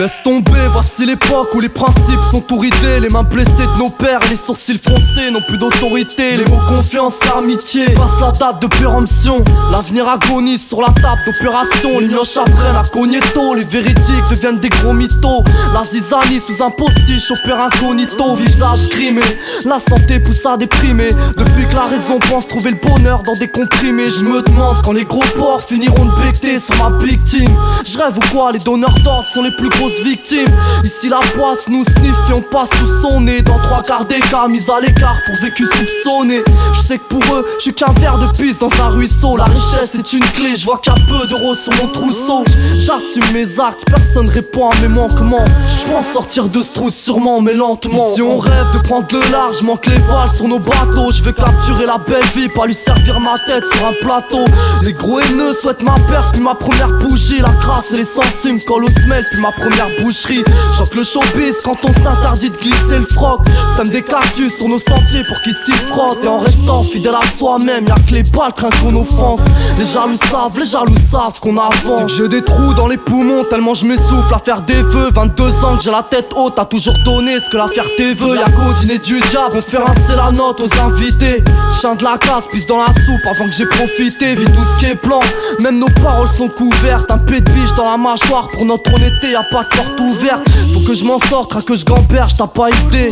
Laisse tomber, voici l'époque où les principes sont tout ridés. Les mains blessées de nos pères et les sourcils froncés n'ont plus d'autorité. Les mots confiance et amitié passent la date de péremption. L'avenir agonise sur la table d'opération. Les mioches apprennent à cogner tôt. Les véridiques deviennent des gros mythos. La zizanie sous un postiche opère incognito. Visage grimé, la santé pousse à déprimer. Depuis que la raison pense trouver le bonheur dans des comprimés. Je me demande quand les gros porcs finiront de becter sur ma victime. Je rêve ou quoi, les donneurs d'ordre sont les plus grosses victimes. Ici la poisse nous sniffe et on passe sous son nez. Dans 3/4 des cas, mis à l'écart pour vécu soupçonné. Je sais que pour eux, je suis qu'un verre de pisse dans un ruisseau. La richesse est une clé, je vois qu'il y a peu d'euros sur mon trousseau. J'assume mes actes, personne répond à mes manquements. Je pense sortir de ce trou sûrement mais lentement. Si on rêve de prendre le large, manque les voiles sur nos bateaux. Je veux capturer la belle vie, pas lui servir ma tête sur un plateau. Les gros haineux souhaitent ma perte, puis ma première bougie. La crasse et les sangsues me collent au semelle, puis ma première boucherie. Choque le showbiz quand on s'interdit de glisser le froc. Sème des cactus sur nos sentiers pour qu'ils s'y frottent. Et en restant fidèle à soi-même, y'a que les balles craint qu'on offense. Les jaloux savent qu'on avance. J'ai des trous dans les poumons tellement je m'essouffle à faire des vœux. 22 ans que j'ai la tête haute, t'as toujours donné ce que la fierté veut. Y'a qu'au dîner du diable, on fait rincer la note aux invités. Chien de la casse, pisse dans la soupe avant que j'ai profité. Vis tout ce qui est blanc, même nos paroles sont couvertes. Un pet de biche dans la mâchoire, pour notre honnêteté y'a pas de porte ouverte. Faut que je m'en sorte, que je gamberge, t'as pas idée.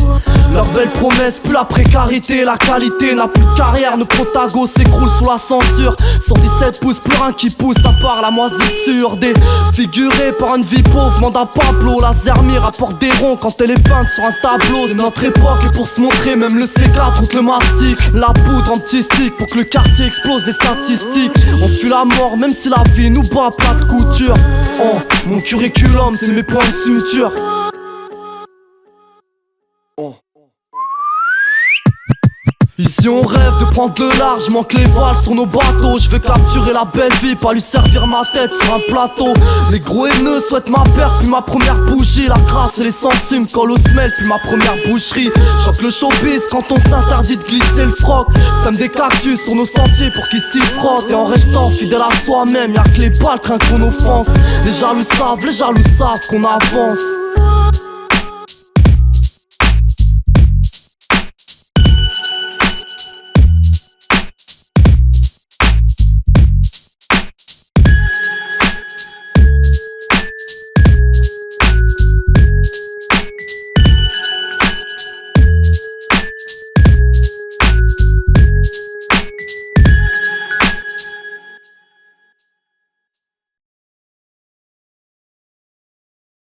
Leurs belles promesses, plus la précarité. La qualité n'a plus de carrière, nos protagos s'écroulent sous la censure. Sur 17 pouces, plus rien qui pousse à part la moisissure. Défiguré par une vie pauvre, mande à Pablo. La Zermi rapporte des ronds quand elle est peinte sur un tableau. C'est notre époque et pour se montrer, même le C4 contre le mastic. La poudre en petit stick pour que le quartier explose des statistiques. On fuit la mort même si la vie nous bat à plat de couture. Oh, mon curriculum c'est mes points de suture. Oh. Ici on rêve de prendre le large, manque les voiles sur nos bateaux. Je veux capturer la belle vie, pas lui servir ma tête sur un plateau. Les gros haineux souhaitent ma perte, puis ma première bougie. La crasse et les sangsues me collent au semelle, puis ma première boucherie. Choque le showbiz quand on s'interdit de glisser le froc. Sème des cactus sur nos sentiers pour qu'ils s'y frottent. Et en restant fidèle à soi-même, y'a que les balles craint qu'on offense. Les jaloux savent qu'on avance.